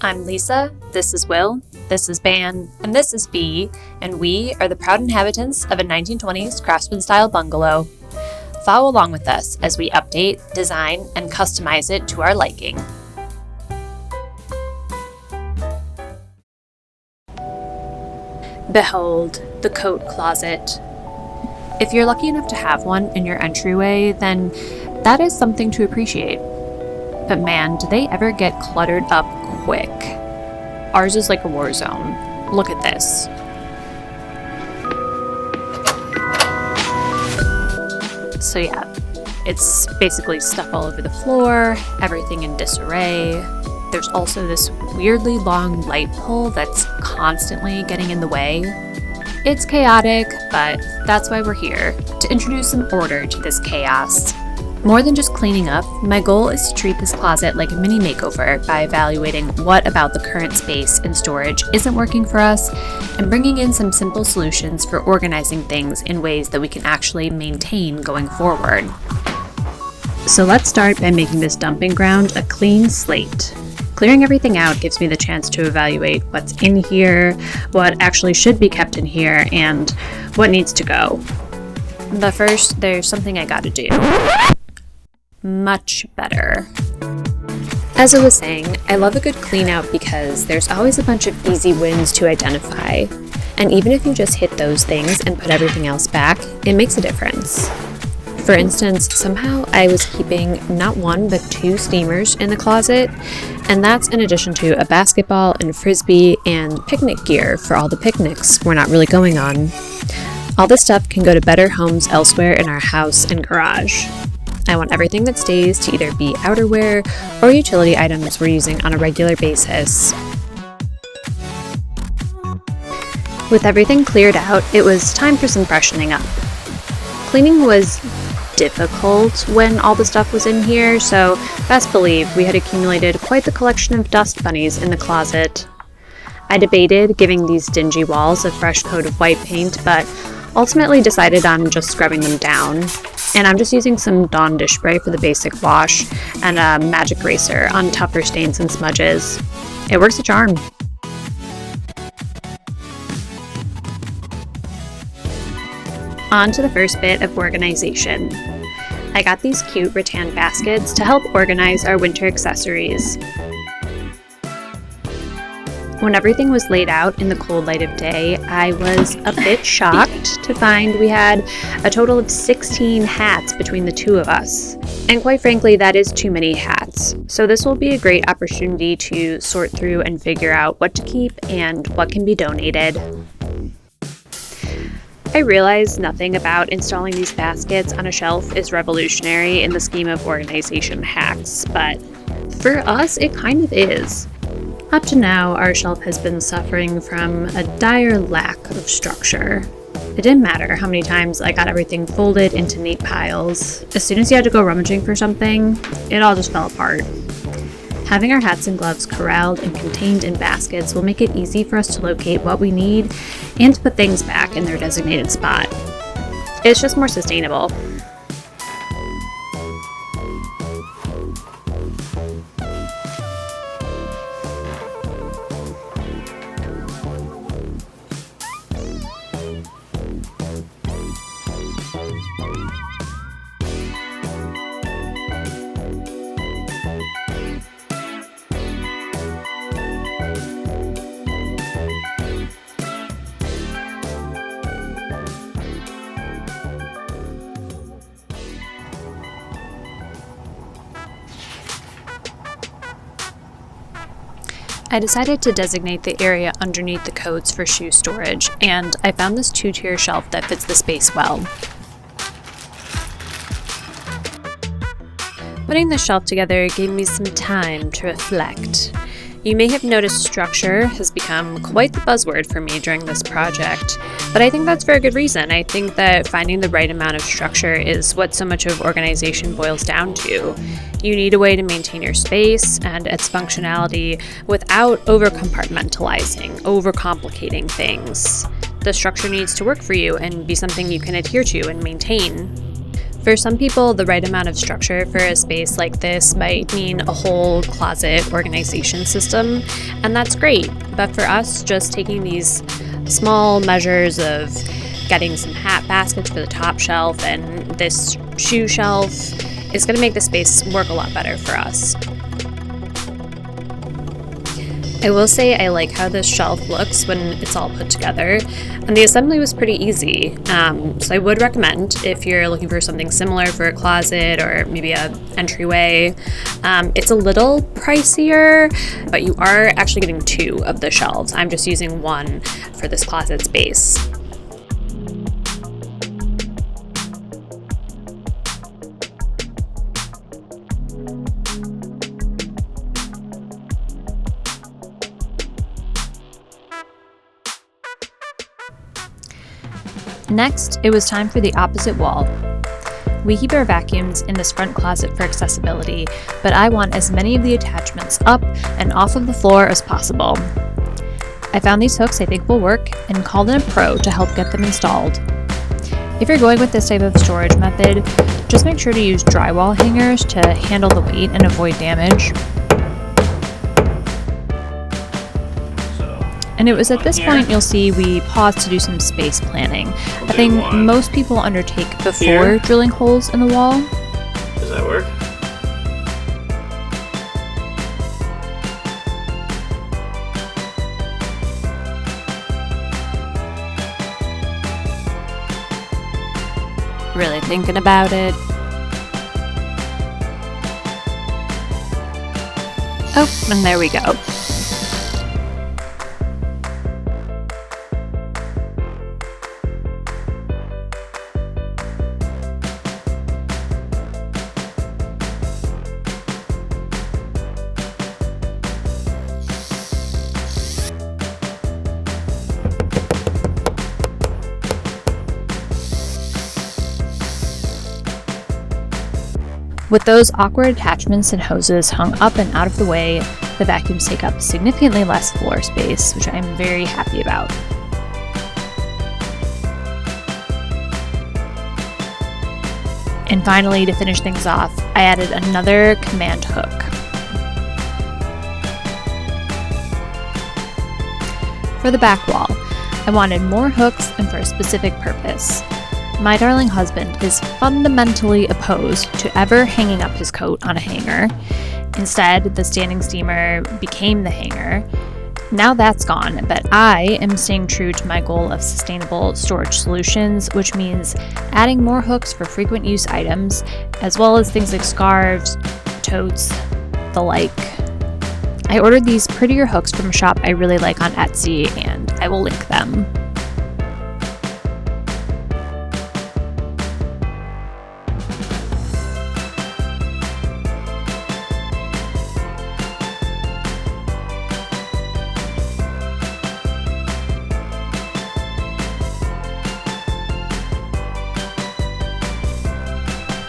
I'm Lisa, this is Will, this is Ban, and this is Bee, and we are the proud inhabitants of a 1920s craftsman-style bungalow. Follow along with us as we update, design, and customize it to our liking. Behold, the coat closet. If you're lucky enough to have one in your entryway, then that is something to appreciate. But man, do they ever get cluttered up quick. Ours is like a war zone. Look at this. So yeah, it's basically stuff all over the floor, everything in disarray. There's also this weirdly long light pole that's constantly getting in the way. It's chaotic, but that's why we're here, to introduce some order to this chaos. More than just cleaning up, my goal is to treat this closet like a mini makeover by evaluating what about the current space and storage isn't working for us and bringing in some simple solutions for organizing things in ways that we can actually maintain going forward. So let's start by making this dumping ground a clean slate. Clearing everything out gives me the chance to evaluate what's in here, what actually should be kept in here, and what needs to go. But first, there's something I gotta do. Much better. As I was saying, I love a good clean out because there's always a bunch of easy wins to identify. And even if you just hit those things and put everything else back, it makes a difference. For instance, somehow I was keeping not one but 2 steamers in the closet, and that's in addition to a basketball and frisbee and picnic gear for all the picnics we're not really going on. All this stuff can go to better homes elsewhere in our house and garage. I want everything that stays to either be outerwear or utility items we're using on a regular basis. With everything cleared out, it was time for some freshening up. Cleaning was difficult when all the stuff was in here, so best believe we had accumulated quite the collection of dust bunnies in the closet. I debated giving these dingy walls a fresh coat of white paint, but ultimately decided on just scrubbing them down. And I'm just using some Dawn dish spray for the basic wash and a magic eraser on tougher stains and smudges. It works a charm. On to the first bit of organization. I got these cute rattan baskets to help organize our winter accessories. When everything was laid out in the cold light of day, I was a bit shocked to find we had a total of 16 hats between the two of us. And quite frankly, that is too many hats. So this will be a great opportunity to sort through and figure out what to keep and what can be donated. I realize nothing about installing these baskets on a shelf is revolutionary in the scheme of organization hacks, but for us, it kind of is. Up to now, our shelf has been suffering from a dire lack of structure. It didn't matter how many times I got everything folded into neat piles. As soon as you had to go rummaging for something, it all just fell apart. Having our hats and gloves corralled and contained in baskets will make it easy for us to locate what we need and to put things back in their designated spot. It's just more sustainable. I decided to designate the area underneath the coats for shoe storage, and I found this 2-tier shelf that fits the space well. Putting the shelf together gave me some time to reflect. You may have noticed structure has become quite the buzzword for me during this project, but I think that's for a good reason. I think that finding the right amount of structure is what so much of organization boils down to. You need a way to maintain your space and its functionality without over-compartmentalizing, over-complicating things. The structure needs to work for you and be something you can adhere to and maintain. For some people, the right amount of structure for a space like this might mean a whole closet organization system, and that's great. But for us, just taking these small measures of getting some hat baskets for the top shelf and this shoe shelf is going to make the space work a lot better for us. I will say I like how this shelf looks when it's all put together, and the assembly was pretty easy, so I would recommend if you're looking for something similar for a closet or maybe a entryway. It's a little pricier, but you are actually getting 2 of the shelves. I'm just using 1 for this closet space. Next, it was time for the opposite wall. We keep our vacuums in this front closet for accessibility, but I want as many of the attachments up and off of the floor as possible. I found these hooks I think will work and called in a pro to help get them installed. If you're going with this type of storage method, just make sure to use drywall hangers to handle the weight and avoid damage. And it was at this point you'll see we paused to do some space planning, a thing most people undertake before drilling holes in the wall. Does that work? Really thinking about it. Oh, and there we go. With those awkward attachments and hoses hung up and out of the way, the vacuums take up significantly less floor space, which I'm very happy about. And finally, to finish things off, I added another command hook. For the back wall, I wanted more hooks and for a specific purpose. My darling husband is fundamentally opposed to ever hanging up his coat on a hanger. Instead, the standing steamer became the hanger. Now that's gone, but I am staying true to my goal of sustainable storage solutions, which means adding more hooks for frequent use items, as well as things like scarves, totes, the like. I ordered these prettier hooks from a shop I really like on Etsy, and I will link them.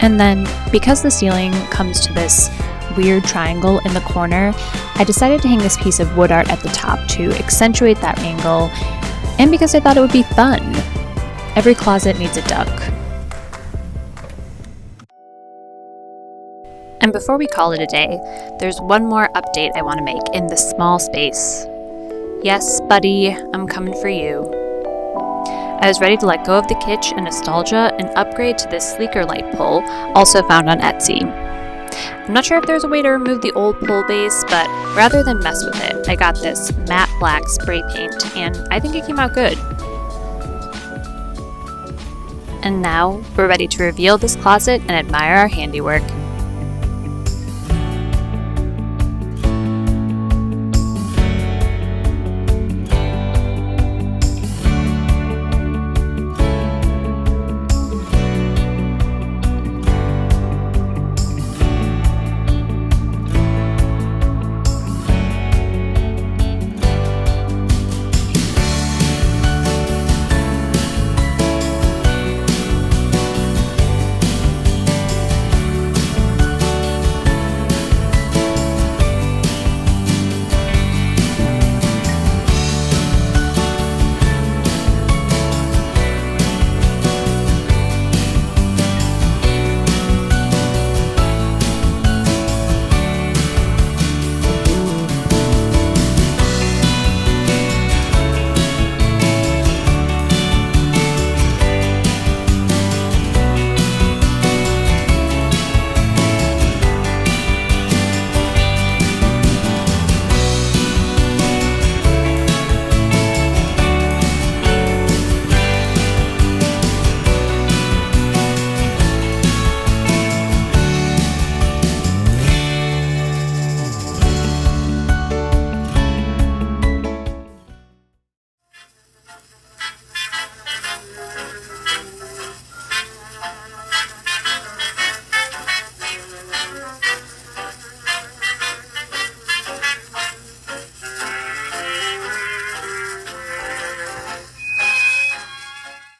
And then, because the ceiling comes to this weird triangle in the corner, I decided to hang this piece of wood art at the top to accentuate that angle, and because I thought it would be fun. Every closet needs a duck. And before we call it a day, there's one more update I want to make in this small space. Yes, buddy, I'm coming for you. I was ready to let go of the kitsch and nostalgia and upgrade to this sleeker light pole, also found on Etsy. I'm not sure if there's a way to remove the old pole base, but rather than mess with it, I got this matte black spray paint, and I think it came out good. And now, we're ready to reveal this closet and admire our handiwork.